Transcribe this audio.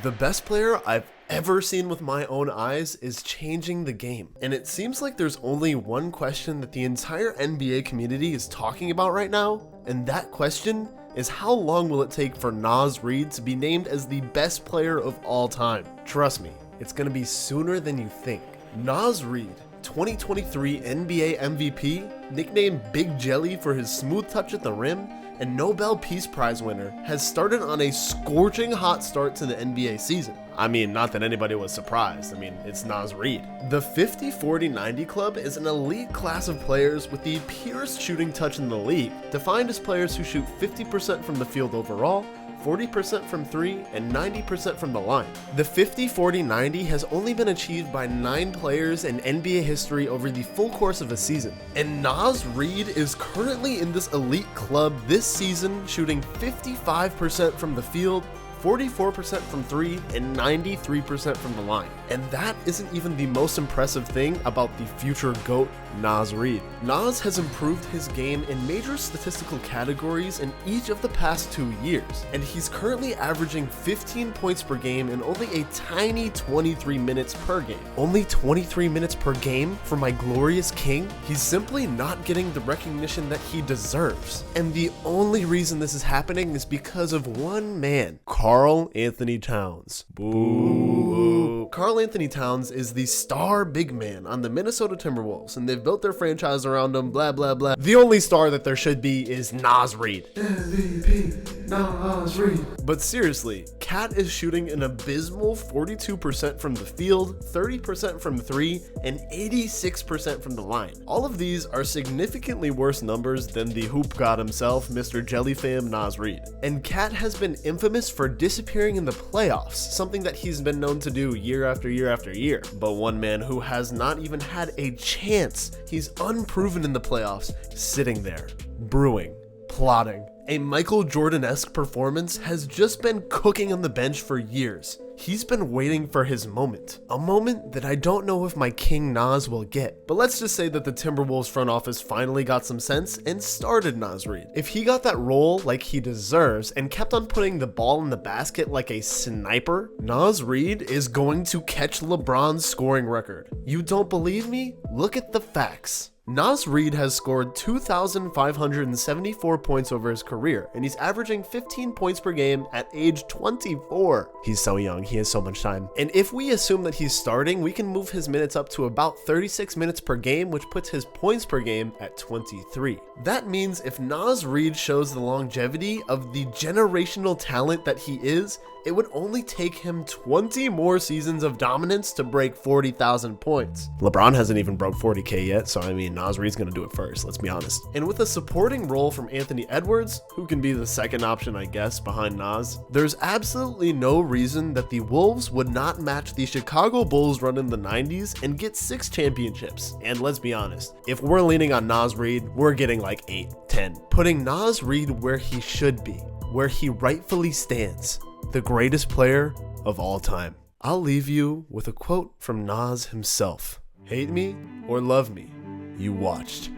The best player I've ever seen with my own eyes is changing the game. And it seems like there's only one question that the entire NBA community is talking about right now, and that question is how long will it take for Naz Reid to be named as the best player of all time? Trust me, it's gonna be sooner than you think. Naz Reid, 2023 NBA MVP, nicknamed Big Jelly for his smooth touch at the rim, and Nobel Peace Prize winner, has started on a scorching hot start to the NBA season. I mean, not that anybody was surprised. I mean, it's Naz Reid. The 50-40-90 club is an elite class of players with the purest shooting touch in the league, defined as players who shoot 50% from the field overall, 40% from 3, and 90% from the line. The 50-40-90 has only been achieved by 9 players in NBA history over the full course of a season. And Naz Reid is currently in this elite club this season, shooting 55% from the field, 44% from 3, and 93% from the line. And that isn't even the most impressive thing about the future GOAT, Naz Reid. Naz has improved his game in major statistical categories in each of the past 2 years, and he's currently averaging 15 points per game in only a tiny 23 minutes per game. Only 23 minutes per game for my glorious king? He's simply not getting the recognition that he deserves. And the only reason this is happening is because of one man, Karl Anthony Towns. Boo. Karl Anthony Towns is the star big man on the Minnesota Timberwolves, and they've built their franchise around him, blah, blah, blah. The only star that there should be is Naz Reid. MVP, Naz Reid. But seriously, Cat is shooting an abysmal 42% from the field, 30% from 3, and 86% from the line. All of these are significantly worse numbers than the hoop god himself, Mr. Jellyfam Naz Reid. And Cat has been infamous for disappearing in the playoffs, something that he's been known to do year after year after year. But one man who has not even had a chance, he's unproven in the playoffs, sitting there, brewing, plotting. A Michael Jordan-esque performance has just been cooking on the bench for years. He's been waiting for his moment. A moment that I don't know if my king Naz will get. But let's just say that the Timberwolves front office finally got some sense and started Naz Reid. If he got that role like he deserves and kept on putting the ball in the basket like a sniper, Naz Reid is going to catch LeBron's scoring record. You don't believe me? Look at the facts. Naz Reid has scored 2,574 points over his career, and he's averaging 15 points per game at age 24. He's so young, he has so much time. And if we assume that he's starting, we can move his minutes up to about 36 minutes per game, which puts his points per game at 23. That means if Naz Reid shows the longevity of the generational talent that he is, it would only take him 20 more seasons of dominance to break 40,000 points. LeBron hasn't even broke 40K yet, so I mean, Naz Reid's gonna do it first, let's be honest. And with a supporting role from Anthony Edwards, who can be the second option, I guess, behind Naz, there's absolutely no reason that the Wolves would not match the Chicago Bulls run in the 90s and get 6 championships. And let's be honest, if we're leaning on Naz Reid, we're getting like 8, 10. Putting Naz Reid where he should be, where he rightfully stands. The greatest player of all time. I'll leave you with a quote from Naz himself. Hate me or love me, you watched.